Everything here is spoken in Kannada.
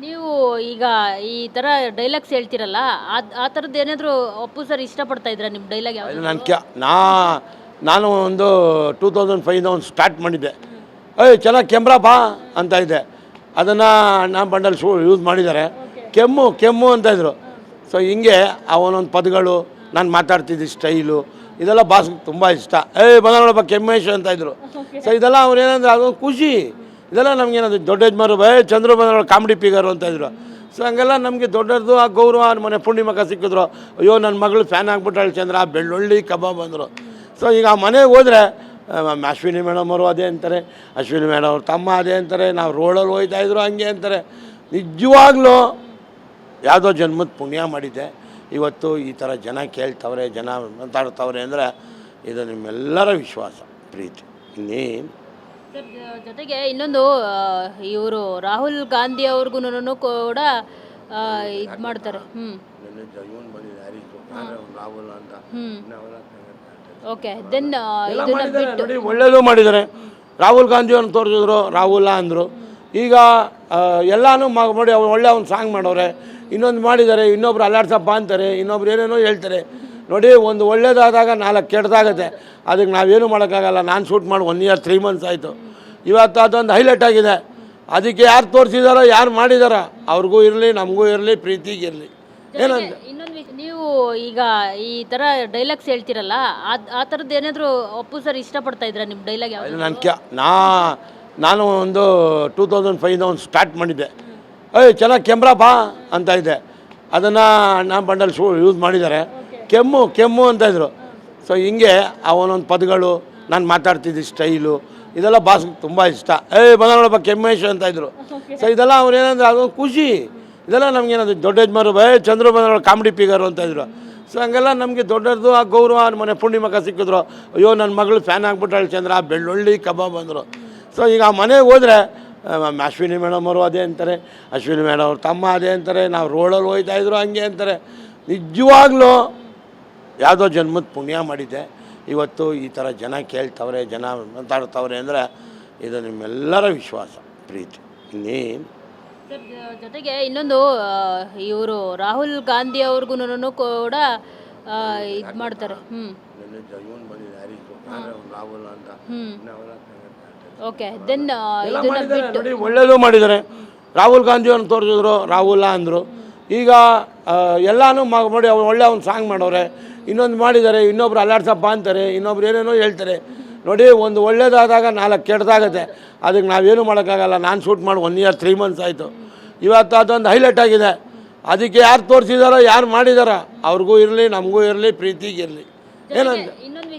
ನೀವು ಈಗ ಈ ಥರ ಡೈಲಾಗ್ಸ್ ಹೇಳ್ತಿರಲ್ಲ, ಆ ಥರದ್ದು ಏನಾದರೂ ಅಪ್ಪು ಸರ್ ಇಷ್ಟಪಡ್ತಾ ಇದ್ರಾ ನಿಮ್ಮ ಡೈಲಾಗ್ ಇದು ಯಾವುದು? ನಾನು ಒಂದು 2005 ಒಂದು ಸ್ಟಾರ್ಟ್ ಮಾಡಿದ್ದೆ. ಏಯ್ ಚೆನ್ನಾಗಿ ಕೆಮ್ರಾ ಬಾ ಅಂತ ಇದೆ. ಅದನ್ನು ನಾನು ಬಂಡಲ್ ಯೂಸ್ ಮಾಡಿದ್ದಾರೆ. ಕೆಮ್ಮು ಅಂತ ಇದ್ರು. ಸೊ ಹಿಂಗೆ ಅವನೊಂದು ಪದಗಳು, ನಾನು ಮಾತಾಡ್ತಿದ್ದ ಸ್ಟೈಲು, ಇದೆಲ್ಲ ಬಾಸ್ಗೆ ತುಂಬ ಇಷ್ಟ. ಬಂದ ನೋಡಪ್ಪ ಕೆಮ್ಮೇಶ್ ಅಂತ ಇದ್ರು. ಸೊ ಇದೆಲ್ಲ ಅವ್ರೇನಂದ್ರೆ ಅದೊಂದು ಖುಷಿ. ಇದೆಲ್ಲ ನಮಗೇನಂದ್ರೆ ದೊಡ್ಡ ಯಜಮಾರು ಚಂದ್ರು ಬಂದ ಕಾಮಿಡಿ ಪಿಗರು ಅಂತ ಇದ್ರು. ಸೊ ಹಂಗೆಲ್ಲ ನಮಗೆ ದೊಡ್ಡದು ಆ ಗೌರವ. ಮನೆ ಪೂರ್ಣಿಮಕ್ಕ ಸಿಕ್ಕಿದ್ರು, ಅಯ್ಯೋ ನನ್ನ ಮಗಳು ಫ್ಯಾನ್ ಆಗ್ಬಿಟ್ಟಾಳೆ ಚಂದ್ರ, ಬೆಳ್ಳುಳ್ಳಿ ಕಬಾಬ್ ಅಂದರು. ಸೊ ಈಗ ಆ ಮನೆಗೆ ಹೋದರೆ ಅಶ್ವಿನಿ ಮೇಡಮ್ ಅವರು ಅದೇ ಅಂತಾರೆ, ಅಶ್ವಿನಿ ಮೇಡಮ್ ಅವ್ರ ತಮ್ಮ ಅದೇ ಅಂತಾರೆ, ನಾವು ರೋಡಲ್ಲಿ ಹೋಗ್ತಾಯಿದ್ರು ಹಂಗೆ ಅಂತಾರೆ. ನಿಜವಾಗ್ಲೂ ಯಾವುದೋ ಜನ್ಮದ ಪುಣ್ಯ ಮಾಡಿದ್ದೆ. ಇವತ್ತು ಈ ಥರ ಜನ ಕೇಳ್ತವ್ರೆ, ಜನ ಮಾತಾಡ್ತವ್ರೆ ಅಂದರೆ ಇದು ನಿಮ್ಮೆಲ್ಲರ ವಿಶ್ವಾಸ, ಪ್ರೀತಿ, ಇನ್ನೇನು. ಸರ್ ಜೊತೆಗೆ ಇನ್ನೊಂದು ಇವರು ರಾಹುಲ್ ಗಾಂಧಿ ಅವ್ರಿಗೂ ಕೂಡ ಇದು ಮಾಡ್ತಾರೆ. ರಾಹುಲ್ ಅಂತ ಓಕೆ. ದೆನ್ ಇದನ್ನ ಬಿಟ್ಟು ನೋಡಿ ಒಳ್ಳೇದು ಮಾಡಿದ್ದಾರೆ. ರಾಹುಲ್ ಗಾಂಧಿಯವ್ರನ್ನ ತೋರಿಸಿದ್ರು, ರಾಹುಲ ಅಂದರು. ಈಗ ಎಲ್ಲನೂ ಮಾಡಿ ಒಳ್ಳೆ ಒಂದು ಸಾಂಗ್ ಮಾಡೋರೆ, ಇನ್ನೊಂದು ಮಾಡಿದ್ದಾರೆ, ಇನ್ನೊಬ್ರು ಅಲ್ಲಾಡ್ಸಪ್ಪ ಅಂತಾರೆ, ಇನ್ನೊಬ್ರು ಏನೇನೋ ಹೇಳ್ತಾರೆ. ನೋಡಿ, ಒಂದು ಒಳ್ಳೇದಾದಾಗ 4 ಕೆಟ್ಟದಾಗತ್ತೆ. ಅದಕ್ಕೆ ನಾವೇನು ಮಾಡೋಕ್ಕಾಗಲ್ಲ. ನಾನು ಶೂಟ್ ಮಾಡಿ 1 year 3 months ಆಯಿತು. ಇವತ್ತು ಅದೊಂದು ಹೈಲೈಟ್ ಆಗಿದೆ. ಅದಕ್ಕೆ ಯಾರು ತೋರಿಸಿದಾರೋ, ಯಾರು ಮಾಡಿದಾರೋ ಅವ್ರಿಗೂ ಇರಲಿ, ನಮಗೂ ಇರಲಿ, ಪ್ರೀತಿಗಿರಲಿ. ಏನಂತ ಇನ್ನೊಂದು ನೀವು ಈಗ ಈ ಥರ ಡೈಲಾಗ್ಸ್ ಹೇಳ್ತಿರಲ್ಲ, ಆ ಥರದ್ದು ಏನಾದರೂ ಅಪ್ಪು ಸರ್ ಇಷ್ಟಪಡ್ತಾ ಇದ್ರಾ ನಿಮ್ಮ ಡೈಲಾಗ್ ಯಾವುದು? ನಾನು ಒಂದು 2005 ಒಂದು ಸ್ಟಾರ್ಟ್ ಮಾಡಿದ್ದೆ. ಏಯ್ ಚೆನ್ನಾಗಿ ಕೆಮ್ರಾ ಬಾ ಅಂತ ಇದೆ. ಅದನ್ನು ನಾನು ಬಂಡಲ್ ಯೂಸ್ ಮಾಡಿದ್ದಾರೆ. ಕೆಮ್ಮು ಅಂತ ಇದ್ರು. ಸೊ ಹಿಂಗೆ ಅವನೊಂದು ಪದಗಳು, ನಾನು ಮಾತಾಡ್ತಿದ್ದ ಸ್ಟೈಲು, ಇದೆಲ್ಲ ಬಾಸ್ಗೆ ತುಂಬ ಇಷ್ಟ. ಬಂದ ನೋಡಪ್ಪ ಕೆಮ್ಮೇಶ್ ಅಂತ ಇದ್ರು. ಸೊ ಇದೆಲ್ಲ ಅವ್ರೇನಂದ್ರೆ ಅದೊಂದು ಖುಷಿ. ಇದೆಲ್ಲ ನಮಗೇನಂದ್ರೆ ದೊಡ್ಡ ಯಜಮಾರು ಚಂದ್ರು ಬಂದ ಕಾಮಿಡಿ ಪಿಗರು ಅಂತ ಇದ್ರು. ಸೊ ಹಂಗೆಲ್ಲ ನಮಗೆ ದೊಡ್ಡದು ಆ ಗೌರವ. ಮನೆ ಪೂರ್ಣಿಮಕ್ಕ ಸಿಕ್ಕಿದ್ರು, ಅಯ್ಯೋ ನನ್ನ ಮಗಳು ಫ್ಯಾನ್ ಆಗ್ಬಿಟ್ಟಾಳೆ ಚಂದ್ರ, ಬೆಳ್ಳುಳ್ಳಿ ಕಬಾಬ್ ಅಂದರು. ಸೊ ಈಗ ಆ ಮನೆಗೆ ಹೋದರೆ ಅಶ್ವಿನಿ ಮೇಡಮ್ ಅವರು ಅದೇ ಅಂತಾರೆ, ಅಶ್ವಿನಿ ಮೇಡಮ್ ಅವ್ರ ತಮ್ಮ ಅದೇ ಅಂತಾರೆ, ನಾವು ರೋಡಲ್ಲಿ ಹೋಗ್ತಾಯಿದ್ರು ಹಂಗೆ ಅಂತಾರೆ. ನಿಜವಾಗ್ಲೂ ಯಾವುದೋ ಜನ್ಮದ ಪುಣ್ಯ ಮಾಡಿದ್ದೆ. ಇವತ್ತು ಈ ಥರ ಜನ ಕೇಳ್ತವ್ರೆ, ಜನ ಮಾತಾಡ್ತವ್ರೆ ಅಂದರೆ ಇದು ನಿಮ್ಮೆಲ್ಲರ ವಿಶ್ವಾಸ, ಪ್ರೀತಿ, ಇನ್ನೇನು. ಸರ್ ಜೊತೆಗೆ ಇನ್ನೊಂದು ಇವರು ರಾಹುಲ್ ಗಾಂಧಿ ಅವ್ರಿಗೂ ಕೂಡ ಇದು ಮಾಡ್ತಾರೆ. ರಾಹುಲ್ ಅಂತ ಓಕೆ. ದೆನ್ ಇದನ್ನ ಬಿಟ್ಟು ನೋಡಿ ಒಳ್ಳೇದು ಮಾಡಿದ್ದಾರೆ. ರಾಹುಲ್ ಗಾಂಧಿಯವ್ರನ್ನ ತೋರಿಸಿದ್ರು, ರಾಹುಲ ಅಂದರು. ಈಗ ಎಲ್ಲನೂ ಮಾಡಿ ಒಳ್ಳೆ ಒಂದು ಸಾಂಗ್ ಮಾಡೋರೆ, ಇನ್ನೊಂದು ಮಾಡಿದ್ದಾರೆ, ಇನ್ನೊಬ್ರು ಅಲ್ಲಾಡ್ಸಪ್ಪ ಅಂತಾರೆ, ಇನ್ನೊಬ್ರು ಏನೇನೋ ಹೇಳ್ತಾರೆ. ನೋಡಿ, ಒಂದು ಒಳ್ಳೇದಾದಾಗ 4 ಕೆಟ್ಟದಾಗತ್ತೆ. ಅದಕ್ಕೆ ನಾವೇನು ಮಾಡೋಕ್ಕಾಗಲ್ಲ. ನಾನು ಶೂಟ್ ಮಾಡಿ 1 year 3 months ಆಯಿತು. ಇವತ್ತು ಅದೊಂದು ಹೈಲೈಟ್ ಆಗಿದೆ. ಅದಕ್ಕೆ ಯಾರು ತೋರಿಸಿದಾರೋ, ಯಾರು ಮಾಡಿದಾರೋ ಅವ್ರಿಗೂ ಇರಲಿ, ನಮಗೂ ಇರಲಿ, ಪ್ರೀತಿಗಿರಲಿ. ಏನಂತ ಇನ್ನೊಂದು